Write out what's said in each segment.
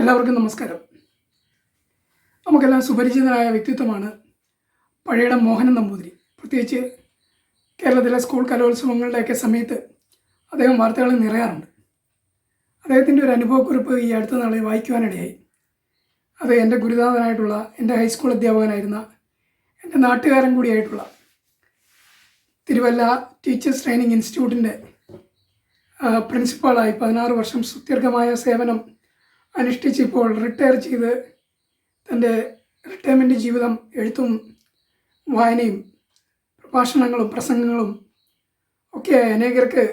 എല്ലാവർക്കും നമസ്കാരം. നമുക്കെല്ലാം സുപരിചിതനായ വ്യക്തിത്വമാണ് പഴയടം മോഹനൻ നമ്പൂതിരി. പ്രത്യേകിച്ച് കേരളത്തിലെ സ്കൂൾ കലോത്സവങ്ങളുടെയൊക്കെ സമയത്ത് അദ്ദേഹം വാർത്തകളിൽ നിറയാറുണ്ട്. അദ്ദേഹത്തിൻ്റെ ഒരു അനുഭവക്കുറിപ്പ് ഈ അടുത്ത നാളെ വായിക്കുവാനിടയായി. അത് എൻ്റെ ഗുരുനാഥനായിട്ടുള്ള, എൻ്റെ ഹൈസ്കൂൾ അധ്യാപകനായിരുന്ന, എൻ്റെ നാട്ടുകാരൻ കൂടിയായിട്ടുള്ള തിരുവല്ല ടീച്ചേഴ്സ് ട്രെയിനിങ് ഇൻസ്റ്റിറ്റ്യൂട്ടിൻ്റെ പ്രിൻസിപ്പാളായി 16 വർഷം സുദീർഘമായ സേവനം അനുഷ്ഠിച്ച് ഇപ്പോൾ റിട്ടയർ ചെയ്ത് തൻ്റെ റിട്ടയർമെൻറ്റ് ജീവിതം എഴുത്തും വായനയും പ്രഭാഷണങ്ങളും പ്രസംഗങ്ങളും ഒക്കെ അനേകർക്ക്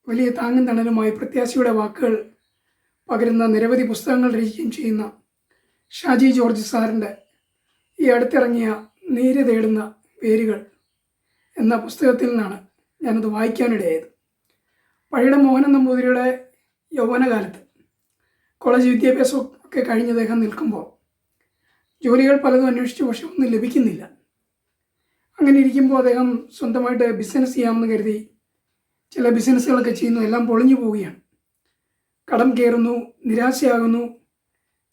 വലിയ താങ്ങും തണലുമായി പ്രത്യാശയുടെ വാക്കുകൾ പകരുന്ന നിരവധി പുസ്തകങ്ങൾ രചിക്കുകയും ചെയ്യുന്ന ഷാജി ജോർജ് സാറിൻ്റെ ഈ അടുത്തിറങ്ങിയ നീര് തേടുന്ന വേരുകൾ എന്ന പുസ്തകത്തിൽ നിന്നാണ് ഞാനത് വായിക്കാനിടയായത്. പഴയടം മോഹനൻ നമ്പൂതിരിയുടെ യൗവനകാലത്ത് കോളേജ് വിദ്യാഭ്യാസം ഒക്കെ കഴിഞ്ഞ് അദ്ദേഹം നിൽക്കുമ്പോൾ ജോലികൾ പലതും അന്വേഷിച്ചു, പക്ഷെ ഒന്നും ലഭിക്കുന്നില്ല. അങ്ങനെ ഇരിക്കുമ്പോൾ അദ്ദേഹം സ്വന്തമായിട്ട് ബിസിനസ് ചെയ്യാമെന്ന് കരുതി ചില ബിസിനസ്സുകളൊക്കെ ചെയ്യുന്നു. എല്ലാം പൊളിഞ്ഞു പോവുകയാണ്. കടം കയറുന്നു, നിരാശയാകുന്നു.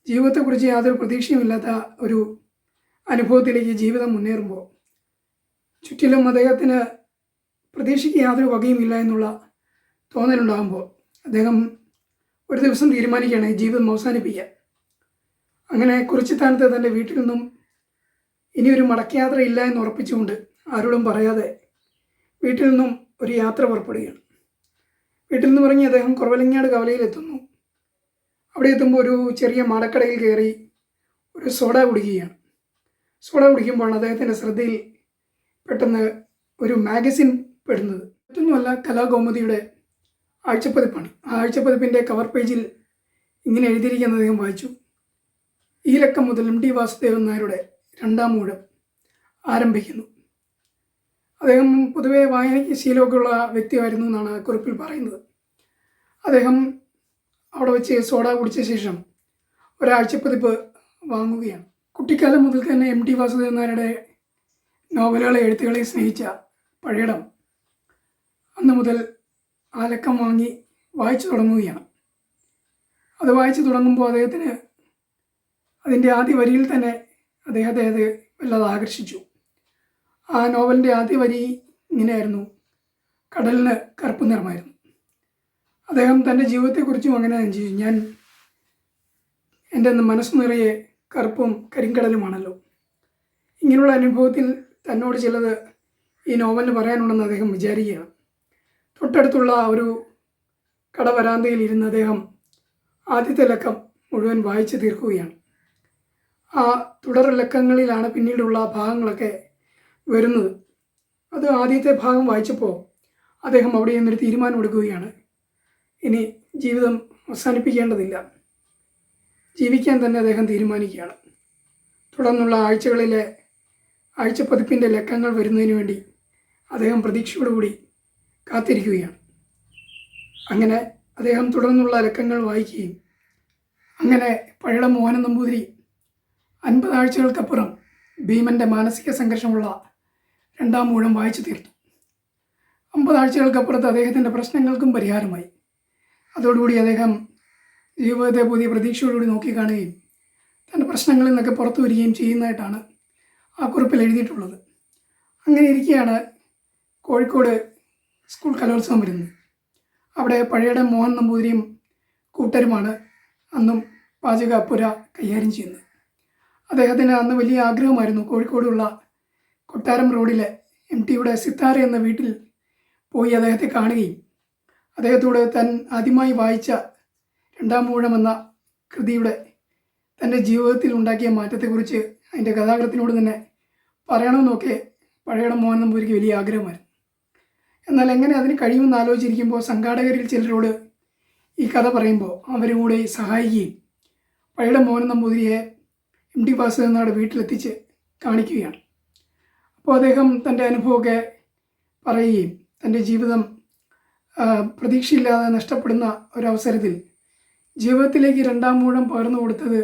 ജീവിതത്തെക്കുറിച്ച് യാതൊരു പ്രതീക്ഷയുമില്ലാത്ത ഒരു അനുഭവത്തിലേക്ക് ജീവിതം മുന്നേറുമ്പോൾ ചുറ്റിലും അദ്ദേഹത്തിന് പ്രതീക്ഷയ്ക്ക് യാതൊരു വകയുമില്ല എന്നുള്ള തോന്നലുണ്ടാകുമ്പോൾ അദ്ദേഹം ഒരു ദിവസം തീരുമാനിക്കുകയാണ് ജീവിതം അവസാനിപ്പിക്കാൻ. അങ്ങനെ കുറിച്ചിത്താനത്ത് തൻ്റെ വീട്ടിൽ നിന്നും ഇനിയൊരു മടക്കയാത്ര ഇല്ല എന്ന് ഉറപ്പിച്ചുകൊണ്ട് ആരോടും പറയാതെ വീട്ടിൽ നിന്നും ഒരു യാത്ര പുറപ്പെടുകയാണ്. വീട്ടിൽ നിന്ന് ഇറങ്ങി അദ്ദേഹം കുറവലങ്ങാട് കവലയിലെത്തുന്നു. അവിടെ എത്തുമ്പോൾ ഒരു ചെറിയ മാടക്കടയിൽ കയറി ഒരു സോഡ കുടിക്കുകയാണ്. സോഡ കുടിക്കുമ്പോഴാണ് അദ്ദേഹത്തിൻ്റെ ശ്രദ്ധയിൽ പെട്ടെന്ന് ഒരു മാഗസിൻ പെടുന്നത്. മറ്റൊന്നുമല്ല, കലാകൗമുദിയുടെ ആഴ്ചപ്പതിപ്പാണ്. ആ ആഴ്ചപ്പതിപ്പിൻ്റെ കവർ പേജിൽ ഇങ്ങനെ എഴുതിയിരിക്കുന്നത് അദ്ദേഹം വായിച്ചു. ഈ ലക്കം മുതൽ MT വാസുദേവൻ നായരുടെ 2ാം ഊഴം ആരംഭിക്കുന്നു. അദ്ദേഹം പൊതുവെ വായനയ്ക്ക് ശീലമൊക്കെ ഉള്ള വ്യക്തിയായിരുന്നു എന്നാണ് ആ കുറിപ്പിൽ പറയുന്നത്. അദ്ദേഹം അവിടെ വെച്ച് സോഡ കുടിച്ച ശേഷം ഒരാഴ്ചപ്പതിപ്പ് വാങ്ങുകയാണ്. കുട്ടിക്കാലം മുതൽ തന്നെ MT വാസുദേവൻ നായരുടെ നോവലുകളെ, എഴുത്തുകളെ സ്നേഹിച്ച പഴയടം അന്ന് മുതൽ ആ ലക്കം വാങ്ങി വായിച്ചു തുടങ്ങുകയാണ്. അത് വായിച്ചു തുടങ്ങുമ്പോൾ അദ്ദേഹത്തിന് അതിൻ്റെ ആദ്യ വരിയിൽ തന്നെ അദ്ദേഹത്തെ അത് വല്ലാതെ ആകർഷിച്ചു. ആ നോവലിൻ്റെ ആദ്യ വരി ഇങ്ങനെയായിരുന്നു: കടലിന് കറുപ്പ് നിറമായിരുന്നു. അദ്ദേഹം തൻ്റെ ജീവിതത്തെക്കുറിച്ചും അങ്ങനെ ചെയ്തു. എൻ്റെ മനസ്സ് നിറയെ കറുപ്പും കരിങ്കടലുമാണല്ലോ. ഇങ്ങനെയുള്ള അനുഭവത്തിൽ തന്നോട് ചിലത് ഈ നോവലിന് പറയാനുണ്ടെന്ന് അദ്ദേഹം വിചാരിക്കുകയാണ്. തൊട്ടടുത്തുള്ള ഒരു കടവരാന്തയിൽ ഇരുന്ന് അദ്ദേഹം ആദ്യത്തെ ലക്കം മുഴുവൻ വായിച്ചു തീർക്കുകയാണ്. ആ തുടർ ലക്കങ്ങളിലാണ് പിന്നീടുള്ള ഭാഗങ്ങളൊക്കെ വരുന്നത്. അത് ആദ്യത്തെ ഭാഗം വായിച്ചപ്പോൾ അദ്ദേഹം അവിടെ നിന്നൊരു തീരുമാനമെടുക്കുകയാണ്. ഇനി ജീവിതം അവസാനിപ്പിക്കേണ്ടതില്ല, ജീവിക്കാൻ തന്നെ അദ്ദേഹം തീരുമാനിക്കുകയാണ്. തുടർന്നുള്ള ആഴ്ചകളിലെ ആഴ്ചപ്പതിപ്പിൻ്റെ ലക്കങ്ങൾ വരുന്നതിന് വേണ്ടി അദ്ദേഹം പ്രതീക്ഷയോടുകൂടി കാത്തിരിക്കുകയാണ്. അങ്ങനെ അദ്ദേഹം തുടർന്നുള്ള ലക്കങ്ങൾ വായിക്കുകയും അങ്ങനെ പഴയടം മോഹനൻ നമ്പൂതിരി 50 ആഴ്ചകൾക്കപ്പുറം ഭീമൻ്റെ മാനസിക സംഘർഷമുള്ള 2ാം ഊഴം വായിച്ചു തീർത്തു. 50 ആഴ്ചകൾക്കപ്പുറത്ത് അദ്ദേഹത്തിൻ്റെ പ്രശ്നങ്ങൾക്കും പരിഹാരമായി. അതോടുകൂടി അദ്ദേഹം ജീവിതത്തെ പുതിയ പ്രതീക്ഷയോടുകൂടി നോക്കിക്കാണുകയും തൻ്റെ പ്രശ്നങ്ങളിൽ നിന്നൊക്കെ പുറത്തു വരികയും ചെയ്യുന്നതായിട്ടാണ് ആ കുറിപ്പിൽ എഴുതിയിട്ടുള്ളത്. അങ്ങനെ ഇരിക്കുകയാണ് കോഴിക്കോട് സ്കൂൾ കലോത്സവം വരുന്നത്. അവിടെ പഴയടം മോഹൻ നമ്പൂതിരിയും കൂട്ടരുമാണ് അന്നും പാചകപ്പുര കൈകാര്യം ചെയ്യുന്നത്. അദ്ദേഹത്തിന് അന്ന് വലിയ ആഗ്രഹമായിരുന്നു കോഴിക്കോടുള്ള കൊട്ടാരം റോഡിലെ MTയുടെ സിത്താര എന്ന വീട്ടിൽ പോയി അദ്ദേഹത്തെ കാണുകയും അദ്ദേഹത്തോട് താൻ ആദ്യമായി വായിച്ച 2ാം ഊഴം എന്ന കൃതിയുടെ തൻ്റെ ജീവിതത്തിൽ ഉണ്ടാക്കിയ മാറ്റത്തെക്കുറിച്ച് അതിൻ്റെ കഥാകൃത്തിനോട് തന്നെ പറയണമെന്നൊക്കെ പഴയടം മോഹൻ നമ്പൂതിരിക്ക് വലിയ ആഗ്രഹമായിരുന്നു. എന്നാൽ എങ്ങനെ അതിന് കഴിയുമെന്ന് ആലോചിച്ചിരിക്കുമ്പോൾ സംഘാടകരിൽ ചിലരോട് ഈ കഥ പറയുമ്പോൾ അവരും കൂടെ സഹായിക്കുകയും പഴയടം മോഹനൻ നമ്പൂതിരിയെ MT വാസുദേവൻ നായരുടെ വീട്ടിലെത്തിച്ച് കാണിക്കുകയാണ്. അപ്പോൾ അദ്ദേഹം തൻ്റെ അനുഭവമൊക്കെ പറയുകയും തൻ്റെ ജീവിതം പ്രതീക്ഷയില്ലാതെ നഷ്ടപ്പെടുന്ന ഒരവസരത്തിൽ ജീവിതത്തിലേക്ക് 2ാം ഊഴം പകർന്നു കൊടുത്തത്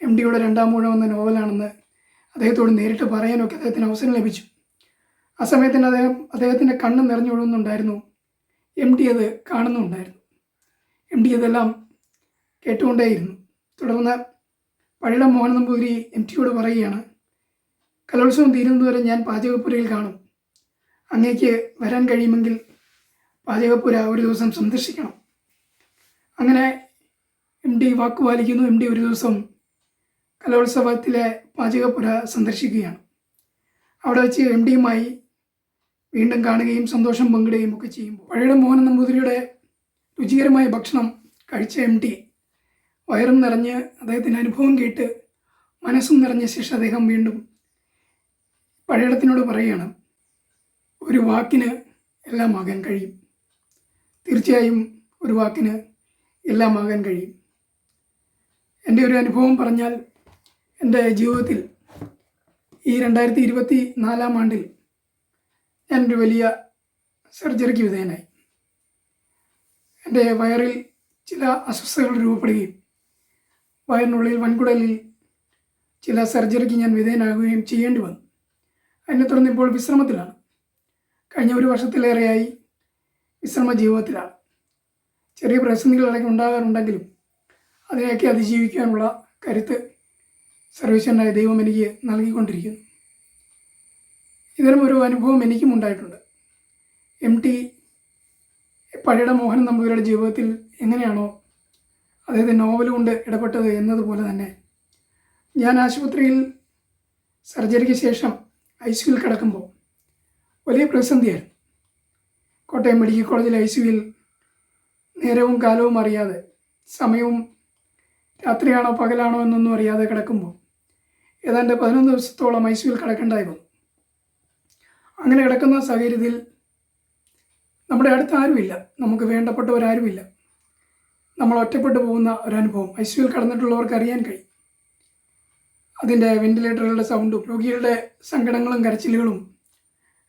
MTയുടെ 2ാം ഊഴം എന്ന നോവലാണെന്ന് അദ്ദേഹത്തോട് നേരിട്ട് പറയാനൊക്കെ അദ്ദേഹത്തിന് അവസരം ലഭിച്ചു. ആ സമയത്തിന് അദ്ദേഹത്തിൻ്റെ കണ്ണ് നിറഞ്ഞൊഴുകുന്നുണ്ടായിരുന്നു. MT അത് കാണുന്നുണ്ടായിരുന്നു. MT അതെല്ലാം കേട്ടുകൊണ്ടേയിരുന്നു. തുടർന്ന് പഴയിടം മോഹൻ നമ്പൂതിരി MTയോട് പറയുകയാണ്, കലോത്സവം തീരുന്നതുവരെ ഞാൻ പാചകപ്പുരയിൽ കാണും. അങ്ങേക്ക് വരാൻ കഴിയുമെങ്കിൽ പാചകപ്പുര ഒരു ദിവസം സന്ദർശിക്കണം. അങ്ങനെ MD വാക്കുപാലിക്കുന്നു. MD ഒരു ദിവസം കലോത്സവത്തിലെ പാചകപ്പുര സന്ദർശിക്കുകയാണ്. അവിടെ വെച്ച് MDയുമായി വീണ്ടും കാണുകയും സന്തോഷം പങ്കിടുകയും ഒക്കെ ചെയ്യുമ്പോൾ പഴയിടം മോഹൻ നമ്പൂതിരിയുടെ രുചികരമായ ഭക്ഷണം കഴിച്ച MD വയറും നിറഞ്ഞ് അദ്ദേഹത്തിൻ്റെ അനുഭവം കേട്ട് മനസ്സും നിറഞ്ഞ ശേഷം അദ്ദേഹം വീണ്ടും പഴയിടത്തിനോട് പറയുകയാണ്, ഒരു വാക്കിന് എല്ലാം ആകാൻ കഴിയും. തീർച്ചയായും ഒരു വാക്കിന് എല്ലാം ആകാൻ കഴിയും. എൻ്റെ ഒരു അനുഭവം പറഞ്ഞാൽ, എൻ്റെ ജീവിതത്തിൽ ഈ 2024 ആണ്ടിൽ ഞാനൊരു വലിയ സർജറിക്ക് വിധേയനായി. എൻ്റെ വയറിൽ ചില അസ്വസ്ഥതകൾ രൂപപ്പെടുകയും വയറിനുള്ളിൽ വൻകുടലിൽ ചില സർജറിക്ക് ഞാൻ വിധേയനാകുകയും ചെയ്യേണ്ടി വന്നു. അതിനെ തുടർന്ന് ഇപ്പോൾ വിശ്രമത്തിലാണ്. കഴിഞ്ഞ ഒരു വർഷത്തിലേറെയായി വിശ്രമ ജീവിതത്തിലാണ്. ചെറിയ പ്രതിസന്ധികളൊക്കെ ഉണ്ടാകാറുണ്ടെങ്കിലും അതിനെയൊക്കെ അതിജീവിക്കാനുള്ള കരുത്ത് സർവീശ്വരനായ ദൈവം എനിക്ക് നൽകിക്കൊണ്ടിരിക്കുന്നു. ഇത്തരം ഒരു അനുഭവം എനിക്കും ഉണ്ടായിട്ടുണ്ട്. MT പഴയിടം മോഹൻ നമ്പൂതിരിയുടെ ജീവിതത്തിൽ എങ്ങനെയാണോ അദ്ദേഹത്തെ നോവൽ കൊണ്ട് ഇടപെട്ടത് എന്നതുപോലെ തന്നെ ഞാൻ ആശുപത്രിയിൽ സർജറിക്ക് ശേഷം ICUവിൽ കിടക്കുമ്പോൾ വലിയ പ്രതിസന്ധിയായിരുന്നു. കോട്ടയം മെഡിക്കൽ കോളേജിലെ ICUവിൽ നേരവും കാലവും അറിയാതെ, സമയവും രാത്രിയാണോ പകലാണോ എന്നൊന്നും അറിയാതെ കിടക്കുമ്പോൾ ഏതാണ്ട് 11 ദിവസത്തോളം ICUവിൽ കിടക്കേണ്ടായി വന്നു. അങ്ങനെ കിടക്കുന്ന സാഹചര്യത്തിൽ നമ്മുടെ അടുത്ത് ആരുമില്ല, നമുക്ക് വേണ്ടപ്പെട്ടവരാരുമില്ല. നമ്മൾ ഒറ്റപ്പെട്ടു പോകുന്ന ഒരനുഭവം ICUവിൽ കിടന്നിട്ടുള്ളവർക്ക് അറിയാൻ കഴിയും. അതിൻ്റെ വെന്റിലേറ്ററുകളുടെ സൗണ്ടും രോഗികളുടെ സങ്കടങ്ങളും കരച്ചിലുകളും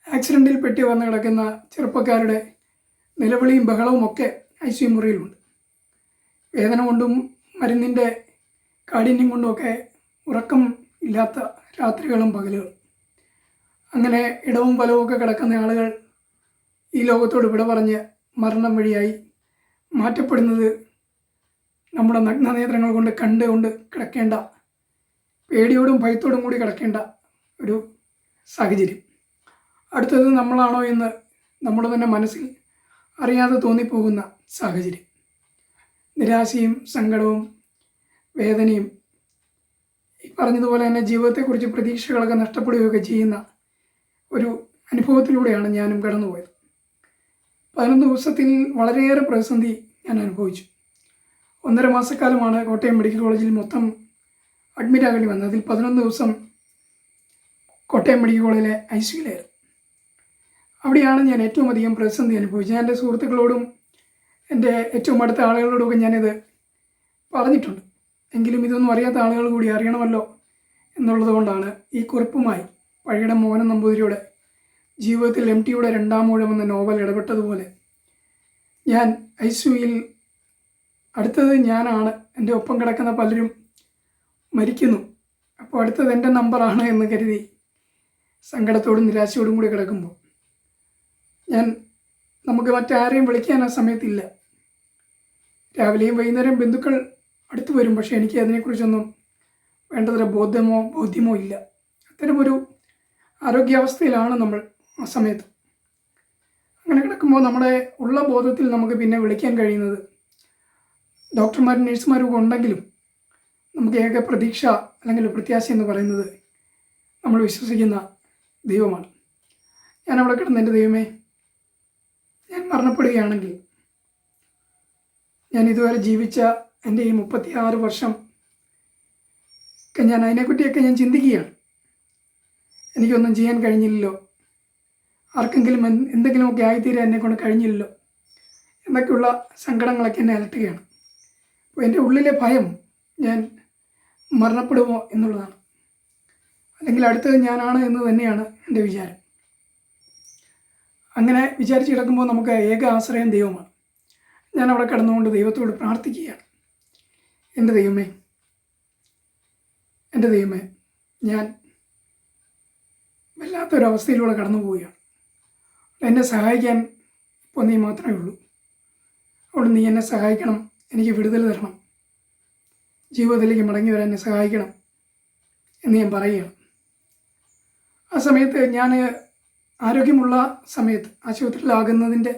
ആക്സിഡൻറ്റിൽ പെട്ടി വന്ന് കിടക്കുന്ന ചെറുപ്പക്കാരുടെ നിലവിളിയും ബഹളവും ഒക്കെ ICU മുറിയിലുണ്ട്. വേദന കൊണ്ടും മരുന്നിൻ്റെ കാഠിന്യം കൊണ്ടുമൊക്കെ ഉറക്കം ഇല്ലാത്ത രാത്രികളും പകലുകളും. അങ്ങനെ ഇടവും വലവും ഒക്കെ കിടക്കുന്ന ആളുകൾ ഈ ലോകത്തോട് വിട പറഞ്ഞ് മരണം വഴിയായി മാറ്റപ്പെടുന്നത് നമ്മുടെ നഗ്നനേത്രങ്ങൾ കൊണ്ട് കണ്ടുകൊണ്ട് കിടക്കേണ്ട, പേടിയോടും ഭയത്തോടും കൂടി കിടക്കേണ്ട ഒരു സാഹചര്യം. അടുത്തത് നമ്മളാണോ എന്ന് നമ്മുടെ തന്നെ മനസ്സിൽ അറിയാതെ തോന്നിപ്പോകുന്ന സാഹചര്യം. നിരാശയും സങ്കടവും വേദനയും ഈ പറഞ്ഞതുപോലെ തന്നെ ജീവിതത്തെക്കുറിച്ച് പ്രതീക്ഷകളൊക്കെ നഷ്ടപ്പെടുകയൊക്കെ ചെയ്യുന്ന ഒരു അനുഭവത്തിലൂടെയാണ് ഞാനും കടന്നുപോയത്. 11 ദിവസത്തിൽ വളരെയേറെ പ്രതിസന്ധി ഞാൻ അനുഭവിച്ചു. 1.5 മാസക്കാലമാണ് കോട്ടയം മെഡിക്കൽ കോളേജിൽ മൊത്തം അഡ്മിറ്റ് ആകേണ്ടി വന്നത്. അതിൽ 11 ദിവസം കോട്ടയം മെഡിക്കൽ കോളേജിലെ ICUവിലായിരുന്നു. അവിടെയാണ് ഞാൻ ഏറ്റവും അധികം പ്രതിസന്ധി അനുഭവിച്ചത്. ഞാൻ എൻ്റെ സുഹൃത്തുക്കളോടും എൻ്റെ ഏറ്റവും അടുത്ത ആളുകളോടുമൊക്കെ ഞാനിത് പറഞ്ഞിട്ടുണ്ട്. എങ്കിലും ഇതൊന്നും അറിയാത്ത ആളുകൾ കൂടി അറിയണമല്ലോ എന്നുള്ളത് കൊണ്ടാണ് ഈ കുറിപ്പുമായി പഴയിടം മോഹൻ നമ്പൂതിരിയുടെ ജീവിതത്തിൽ MTയുടെ 2-ാം ഊഴം എന്ന നോവൽ ഇടപെട്ടതുപോലെ ഞാൻ ICUവിൽ അടുത്തത് ഞാനാണ്. എൻ്റെ ഒപ്പം കിടക്കുന്ന പലരും മരിക്കുന്നു, അപ്പോൾ അടുത്തത് എൻ്റെ നമ്പറാണ് എന്ന് കരുതി സങ്കടത്തോടും നിരാശയോടും കൂടി കിടക്കുമ്പോൾ നമുക്ക് മറ്റാരെയും വിളിക്കാൻ ആ സമയത്തില്ല. രാവിലെയും വൈകുന്നേരം ബന്ധുക്കൾ അടുത്ത് വരും, പക്ഷേ എനിക്ക് അതിനെക്കുറിച്ചൊന്നും വേണ്ടത്ര ബോധ്യമോ ഇല്ല. അത്തരമൊരു ആരോഗ്യാവസ്ഥയിലാണ് നമ്മൾ ആ സമയത്ത്. അങ്ങനെ കിടക്കുമ്പോൾ നമ്മുടെ ഉള്ള ബോധത്തിൽ നമുക്ക് പിന്നെ വിളിക്കാൻ കഴിയുന്നത് ഡോക്ടർമാരും നഴ്സുമാരും ഒക്കെ ഉണ്ടെങ്കിലും നമുക്ക് ഏക പ്രതീക്ഷ അല്ലെങ്കിൽ പ്രത്യാശ എന്ന് പറയുന്നത് നമ്മൾ വിശ്വസിക്കുന്ന ദൈവമാണ്. ഞാൻ അവിടെ കിടന്ന്, എൻ്റെ ദൈവമേ, ഞാൻ മരണപ്പെടുകയാണെങ്കിൽ ഞാൻ ഇതുവരെ ജീവിച്ച എൻ്റെ ഈ 36 വർഷം ഞാൻ അതിനെപ്പറ്റിയൊക്കെ ഞാൻ ചിന്തിക്കുകയാണ്. എനിക്കൊന്നും ചെയ്യാൻ കഴിഞ്ഞില്ലല്ലോ, ആർക്കെങ്കിലും എന്തെങ്കിലുമൊക്കെ ആയിത്തീരാൻ എന്നെക്കൊണ്ട് കഴിഞ്ഞില്ലല്ലോ എന്നൊക്കെയുള്ള സങ്കടങ്ങളൊക്കെ എന്നെ അലട്ടുകയാണ്. അപ്പോൾ എൻ്റെ ഉള്ളിലെ ഭയം ഞാൻ മരണപ്പെടുമോ എന്നുള്ളതാണ്, അല്ലെങ്കിൽ അടുത്തത് ഞാനാണ് എന്ന് തന്നെയാണ് എൻ്റെ വിചാരം. അങ്ങനെ വിചാരിച്ച് കിടക്കുമ്പോൾ നമുക്ക് ഏക ആശ്രയം ദൈവമാണ്. ഞാൻ അവിടെ കിടന്നുകൊണ്ട് ദൈവത്തോട് പ്രാർത്ഥിക്കുകയാണ്, എൻ്റെ ദൈവമേ, ഞാൻ വല്ലാത്തൊരവസ്ഥയിലൂടെ കടന്നു പോവുകയാണ്. എന്നെ സഹായിക്കാൻ ഇപ്പോൾ നീ മാത്രമേ ഉള്ളൂ. അതുകൊണ്ട് നീ എന്നെ സഹായിക്കണം, എനിക്ക് വിടുതൽ തരണം. ജീവിതത്തിലേക്ക് മടങ്ങി വരാൻ എന്നെ സഹായിക്കണം എന്ന് ഞാൻ പറയുകയാണ്. ആ സമയത്ത് ഞാൻ ആരോഗ്യമുള്ള സമയത്ത് ആശുപത്രിയിലാകുന്നതിൻ്റെ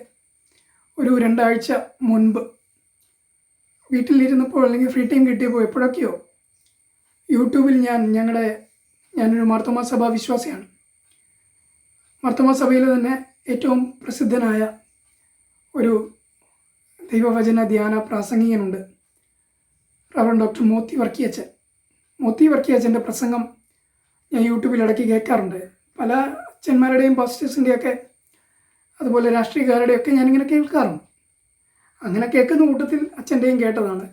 ഒരു 2 ആഴ്ച മുൻപ് വീട്ടിലിരുന്നപ്പോൾ അല്ലെങ്കിൽ ഫ്രീ ടൈം കിട്ടിയപ്പോൾ എപ്പോഴൊക്കെയോ യൂട്യൂബിൽ ഞാനൊരു മാർത്തോമാ സഭാ വിശ്വാസിയാണ്. മാർത്തോമാ സഭയിൽ തന്നെ ഏറ്റവും പ്രസിദ്ധനായ ഒരു ദൈവവചന ധ്യാന പ്രാസംഗികനുണ്ട്, റവറൻ ഡോക്ടർ മോത്തി വർക്കിയച്ചൻ. മോത്തി വർക്കിയച്ചൻ്റെ പ്രസംഗം ഞാൻ യൂട്യൂബിൽ ഇടയ്ക്ക് കേൾക്കാറുണ്ട്. പല അച്ഛന്മാരുടെയും പാസ്റ്റേഴ്സിൻ്റെയൊക്കെ അതുപോലെ രാഷ്ട്രീയക്കാരുടെയൊക്കെ ഞാനിങ്ങനെ കേൾക്കാറുണ്ട്. അങ്ങനെ കേൾക്കുന്ന കൂട്ടത്തിൽ അച്ഛൻ്റെയും കേട്ടതാണ്.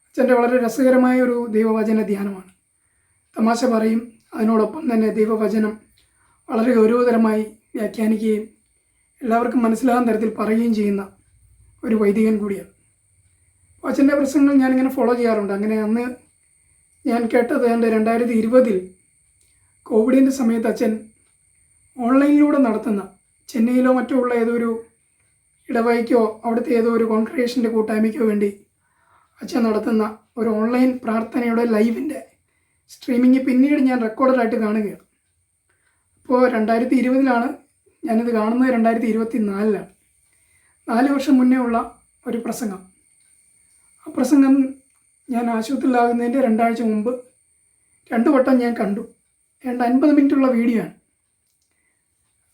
അച്ഛൻ്റെ വളരെ രസകരമായ ഒരു ദൈവവചന ധ്യാനമാണ്. തമാശ പറയും, അതിനോടൊപ്പം തന്നെ ദൈവവചനം വളരെ ഗൗരവതരമായി വ്യാഖ്യാനിക്കുകയും എല്ലാവർക്കും മനസ്സിലാകുന്ന തരത്തിൽ പറയുകയും ചെയ്യുന്ന ഒരു വൈദികൻ കൂടിയാണ്. അപ്പോൾ അച്ഛൻ്റെ പ്രസംഗങ്ങൾ ഞാനിങ്ങനെ ഫോളോ ചെയ്യാറുണ്ട്. അങ്ങനെ അന്ന് ഞാൻ കേട്ടത് 2020 കോവിഡിൻ്റെ സമയത്ത് അച്ഛൻ ഓൺലൈനിലൂടെ നടത്തുന്ന ചെന്നൈയിലോ മറ്റോ ഉള്ള ഏതൊരു ഇടവകയ്ക്കോ അവിടുത്തെ ഏതോ ഒരു കോൺഗ്രിഗേഷൻ്റെ കൂട്ടായ്മയ്ക്കോ വേണ്ടി അച്ഛൻ നടത്തുന്ന ഒരു ഓൺലൈൻ പ്രാർത്ഥനയുടെ ലൈവിൻ്റെ സ്ട്രീമിങ് പിന്നീട് ഞാൻ റെക്കോർഡറായിട്ട് കാണുകയാണ്. അപ്പോൾ 2020 ഞാനിത് കാണുന്നത് 2024 4 വർഷം മുന്നേ ഉള്ള ഒരു പ്രസംഗം. ആ പ്രസംഗം ഞാൻ ആശുപത്രിയിലാകുന്നതിൻ്റെ 2 ആഴ്ച മുമ്പ് 2 വട്ടം ഞാൻ കണ്ടു. 50 മിനിറ്റുള്ള വീഡിയോ ആണ്.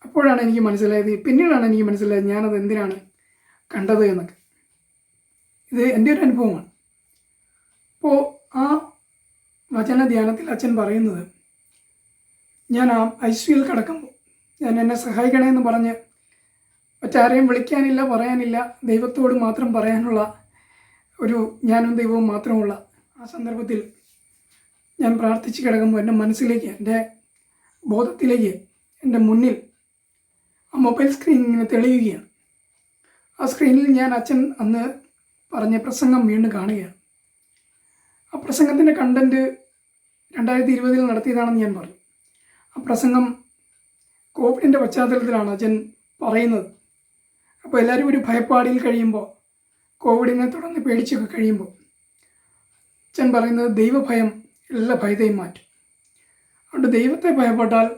അപ്പോഴാണ് എനിക്ക് മനസ്സിലായത്, പിന്നീടാണ് എനിക്ക് മനസ്സിലായത് ഞാനത് എന്തിനാണ് കണ്ടത് എന്നൊക്കെ. ഇത് എൻ്റെ ഒരു അനുഭവമാണ്. അപ്പോൾ ആ വചന ധ്യാനത്തിൽ അച്ഛൻ പറയുന്നത്, ഞാൻ ആ ICUയിൽ കിടക്കുമ്പോൾ ഞാൻ എന്നെ സഹായിക്കണമെന്ന് പറഞ്ഞ് മറ്റാരെയും വിളിക്കാനില്ല, പറയാനില്ല, ദൈവത്തോട് മാത്രം പറയാനുള്ള ഒരു ഞാനും ദൈവവും മാത്രമുള്ള ആ സന്ദർഭത്തിൽ ഞാൻ പ്രാർത്ഥിച്ച് കിടക്കുമ്പോൾ എൻ്റെ മനസ്സിലേക്ക്, എൻ്റെ ബോധത്തിലേക്ക്, എൻ്റെ മുന്നിൽ ആ മൊബൈൽ സ്ക്രീൻ ഇങ്ങനെ തെളിയുകയാണ്. ആ സ്ക്രീനിൽ ഞാൻ അച്ഛൻ അന്ന് പറഞ്ഞ പ്രസംഗം വീണ്ടും കാണുകയാണ്. ആ പ്രസംഗത്തിൻ്റെ കണ്ടൻറ്റ് 2020 നടത്തിയതാണെന്ന് ഞാൻ പറഞ്ഞു. ആ പ്രസംഗം കോവിഡിൻ്റെ പശ്ചാത്തലത്തിലാണ് അച്ഛൻ പറയുന്നത്. അപ്പോൾ എല്ലാവരും ഒരു ഭയപ്പാടിൽ കഴിയുമ്പോൾ, കോവിഡിനെ തുടർന്ന് പേടിച്ചൊക്കെ കഴിയുമ്പോൾ അച്ഛൻ പറയുന്നത് ദൈവഭയം എല്ലാ ഭയത്തെയും മാറ്റും. അതുകൊണ്ട് ദൈവത്തെ ഭയപ്പെട്ടാൽ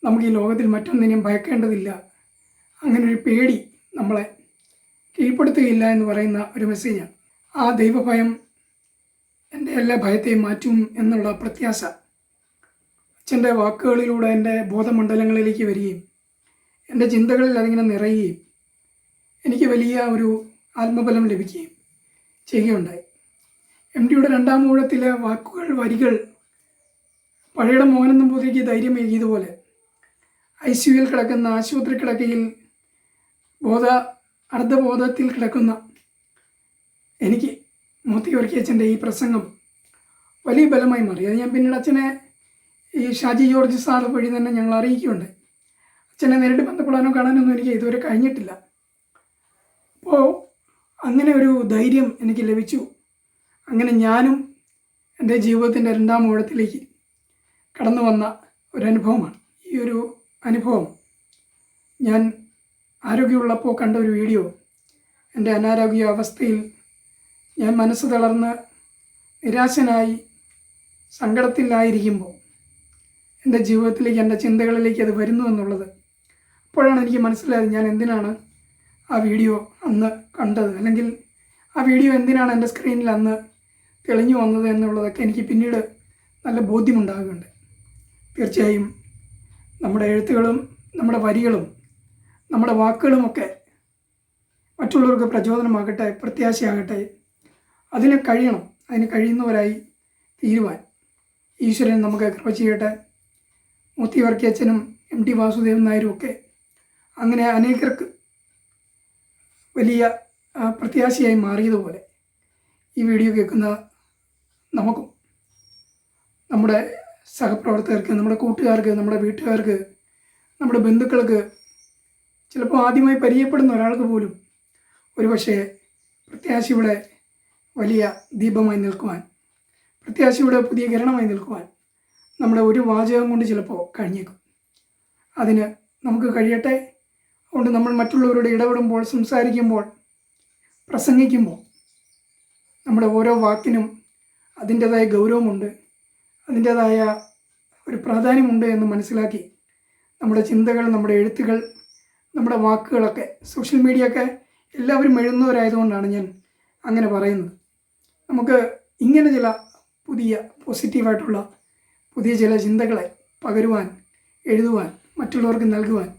നമുക്ക് ഈ ലോകത്തിൽ മറ്റൊന്നിനെയും ഭയക്കേണ്ടതില്ല, അങ്ങനൊരു പേടി നമ്മളെ കീഴ്പ്പെടുത്തുകയില്ല എന്ന് പറയുന്ന ഒരു മെസ്സേജാണ്. ആ ദൈവഭയം എൻ്റെ എല്ലാ ഭയത്തെയും മാറ്റും എന്നുള്ള പ്രത്യാശ അച്ഛൻ്റെ വാക്കുകളിലൂടെ എൻ്റെ ബോധമണ്ഡലങ്ങളിലേക്ക് വരികയും എൻ്റെ ചിന്തകളിൽ അതിങ്ങനെ നിറയുകയും എനിക്ക് വലിയ ഒരു ആത്മബലം ലഭിക്കുകയും ചെയ്യുകയുണ്ടായി. MD യുടെ 2-ാം ഊഴത്തിലെ വരികൾ പഴയുടെ മോഹനൻ നമ്പൂതിരിക്ക് ധൈര്യമേകിയതുപോലെ ICUയിൽ കിടക്കുന്ന, ആശുപത്രി കിടക്കയിൽ അർദ്ധബോധത്തിൽ കിടക്കുന്ന എനിക്ക് മോത്തി വർക്കിയച്ഛൻ്റെ ഈ പ്രസംഗം വലിയ ബലമായി മാറി. അത് ഞാൻ പിന്നീട് അച്ഛനെ ഈ ഷാജി ജോർജ് സാർ വഴി തന്നെ ഞങ്ങൾ അറിയിക്കുകയുണ്ടായി. അച്ഛനെ നേരിട്ട് ബന്ധപ്പെടാനോ കാണാനൊന്നും എനിക്ക് ഇതുവരെ കഴിഞ്ഞിട്ടില്ല. അപ്പോൾ അങ്ങനെ ഒരു ധൈര്യം എനിക്ക് ലഭിച്ചു. അങ്ങനെ ഞാനും എൻ്റെ ജീവിതത്തിൻ്റെ 2-ാം ഊഴത്തിലേക്ക് കടന്നു വന്ന ഒരനുഭവമാണ്. ഈ ഒരു അനുഭവം ഞാൻ ആരോഗ്യമുള്ളപ്പോൾ കണ്ട ഒരു വീഡിയോ. എൻ്റെ അനാരോഗ്യ അവസ്ഥയിൽ ഞാൻ മനസ്സ് തളർന്ന് നിരാശനായി സങ്കടത്തിലായിരിക്കുമ്പോൾ എൻ്റെ ജീവിതത്തിലേക്ക്, എൻ്റെ ചിന്തകളിലേക്ക് അത് വരുന്നു എന്നുള്ളത് അപ്പോഴാണ് എനിക്ക് മനസ്സിലായത് ഞാൻ എന്തിനാണ് ആ വീഡിയോ അന്ന് കണ്ടത്, അല്ലെങ്കിൽ ആ വീഡിയോ എന്തിനാണ് എൻ്റെ സ്ക്രീനിൽ അന്ന് തെളിഞ്ഞു വന്നത് എന്നുള്ളതൊക്കെ എനിക്ക് പിന്നീട് നല്ല ബോധ്യമുണ്ടാകുന്നുണ്ട്. തീർച്ചയായും നമ്മുടെ എഴുത്തുകളും നമ്മുടെ വരികളും നമ്മുടെ വാക്കുകളുമൊക്കെ മറ്റുള്ളവർക്ക് പ്രചോദനമാകട്ടെ, പ്രത്യാശയാകട്ടെ. അതിന് കഴിയുന്നവരായി തീരുവാൻ ഈശ്വരൻ നമുക്ക് കൃപ ചെയ്യട്ടെ. മോത്തി വർക്കിയച്ഛനും MT വാസുദേവൻ നായരും ഒക്കെ അങ്ങനെ അനേകർക്ക് വലിയ പ്രത്യാശയായി മാറിയതുപോലെ ഈ വീഡിയോ കേൾക്കുന്ന നമുക്കും, നമ്മുടെ സഹപ്രവർത്തകർക്ക്, നമ്മുടെ കൂട്ടുകാർക്ക്, നമ്മുടെ വീട്ടുകാർക്ക്, നമ്മുടെ ബന്ധുക്കൾക്ക്, ചിലപ്പോൾ ആദ്യമായി പരിചയപ്പെടുന്ന ഒരാൾക്ക് പോലും ഒരുപക്ഷെ പ്രത്യാശയുടെ വലിയ ദീപമായി നിൽക്കുവാൻ, പ്രത്യാശയുടെ പുതിയ കിരണമായി നിൽക്കുവാൻ നമ്മുടെ ഒരു വാചകം കൊണ്ട് ചിലപ്പോൾ കഴിഞ്ഞേക്കും. അതിന് നമുക്ക് കഴിയട്ടെ. അതുകൊണ്ട് നമ്മൾ മറ്റുള്ളവരോട് ഇടപെടുമ്പോൾ, സംസാരിക്കുമ്പോൾ, പ്രസംഗിക്കുമ്പോൾ നമ്മുടെ ഓരോ വാക്കിനും അതിൻ്റേതായ ഗൗരവമുണ്ട്, അതിൻ്റേതായ ഒരു പ്രാധാന്യമുണ്ട് എന്ന് മനസ്സിലാക്കി നമ്മുടെ ചിന്തകൾ, നമ്മുടെ എഴുത്തുകൾ, നമ്മുടെ വാക്കുകളൊക്കെ, സോഷ്യൽ മീഡിയ ഒക്കെ എല്ലാവരും എഴുതുന്നവരായതുകൊണ്ടാണ് ഞാൻ അങ്ങനെ പറയുന്നത്. നമുക്ക് ഇങ്ങനെ ചില പുതിയ പോസിറ്റീവായിട്ടുള്ള പുതിയ ചില ചിന്തകളെ പകരുവാൻ, എഴുതുവാൻ, മറ്റുള്ളവർക്ക് നൽകുവാൻ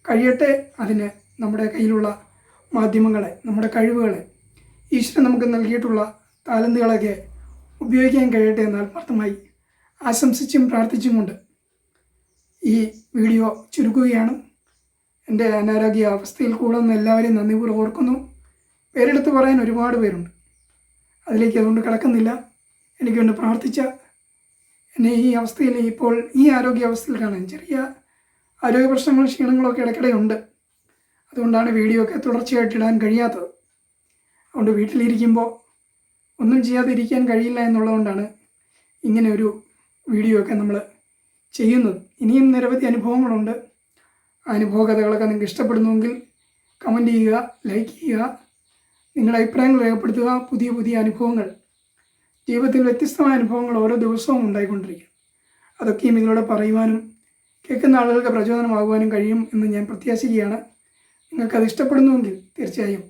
കഴിയട്ടെ. അതിന് നമ്മുടെ കയ്യിലുള്ള മാധ്യമങ്ങളെ, നമ്മുടെ കഴിവുകളെ, ഈശ്വരൻ നമുക്ക് നൽകിയിട്ടുള്ള താലന്തുകളൊക്കെ ഉപയോഗിക്കാൻ കഴിയട്ടെ എന്ന് ആത്മാർത്ഥമായി ആശംസിച്ചും പ്രാർത്ഥിച്ചും കൊണ്ട് ഈ വീഡിയോ ചുരുക്കുകയാണ്. എൻ്റെ അനാരോഗ്യ അവസ്ഥയിൽ കൂടുന്ന എല്ലാവരെയും നന്ദിപൂർവ്വം ഓർക്കുന്നു. പേരെടുത്ത് പറയാൻ ഒരുപാട് പേരുണ്ട്, അതിലേക്ക് അതുകൊണ്ട് കിടക്കുന്നില്ല. എനിക്ക് വേണ്ടി പ്രാർത്ഥിച്ച എന്നെ ഈ അവസ്ഥയിൽ, ഇപ്പോൾ ഈ ആരോഗ്യാവസ്ഥയിൽ കാണാൻ ചെറിയ ആരോഗ്യ പ്രശ്നങ്ങളും ക്ഷീണങ്ങളൊക്കെ ഇടയ്ക്കിടെ ഉണ്ട്. അതുകൊണ്ടാണ് വീഡിയോ ഒക്കെ തുടർച്ചയായിട്ട് ഇടാൻ കഴിയാത്തത്. അതുകൊണ്ട് വീട്ടിലിരിക്കുമ്പോൾ ഒന്നും ചെയ്യാതെ ഇരിക്കാൻ കഴിയില്ല എന്നുള്ളതുകൊണ്ടാണ് ഇങ്ങനെ ഒരു വീഡിയോ ഒക്കെ നമ്മൾ ചെയ്യുന്നത്. ഇനിയും നിരവധി അനുഭവങ്ങളുണ്ട്. ആ അനുഭവ കഥകളൊക്കെ നിങ്ങൾക്ക് ഇഷ്ടപ്പെടുന്നുവെങ്കിൽ കമൻറ്റ് ചെയ്യുക, ലൈക്ക് ചെയ്യുക, നിങ്ങളുടെ അഭിപ്രായങ്ങൾ രേഖപ്പെടുത്തുക. പുതിയ പുതിയ അനുഭവങ്ങൾ, ജീവിതത്തിൽ വ്യത്യസ്തമായ അനുഭവങ്ങൾ ഓരോ ദിവസവും ഉണ്ടായിക്കൊണ്ടിരിക്കും. അതൊക്കെയും ഇതിലൂടെ പറയുവാനും കേൾക്കുന്ന ആളുകൾക്ക് പ്രചോദനമാകുവാനും കഴിയും എന്ന് ഞാൻ പ്രത്യാശിക്കുകയാണ്. നിങ്ങൾക്കത് ഇഷ്ടപ്പെടുന്നുവെങ്കിൽ തീർച്ചയായും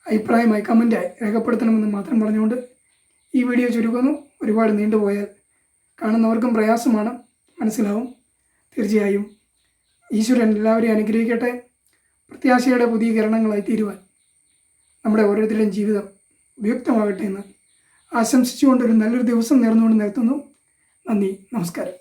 അഭിപ്രായമായി, കമൻറ്റായി രേഖപ്പെടുത്തണമെന്ന് മാത്രം പറഞ്ഞുകൊണ്ട് ഈ വീഡിയോ ചുരുക്കുന്നു. ഒരുപാട് നീണ്ടുപോയാൽ കാണുന്നവർക്കും പ്രയാസമാണ്, മനസ്സിലാവും. തീർച്ചയായും ഈശ്വരൻ എല്ലാവരെയും അനുഗ്രഹിക്കട്ടെ. പ്രത്യാശയുടെ പുതിയ കിരണങ്ങളായി തീരുവാൻ നമ്മുടെ ഓരോരുത്തരുടെയും ജീവിതം ഉപയുക്തമാകട്ടെ എന്ന് ആശംസിച്ചുകൊണ്ട് ഒരു നല്ലൊരു ദിവസം നേർന്നുകൊണ്ട് നിർത്തുന്നു. നന്ദി, നമസ്കാരം.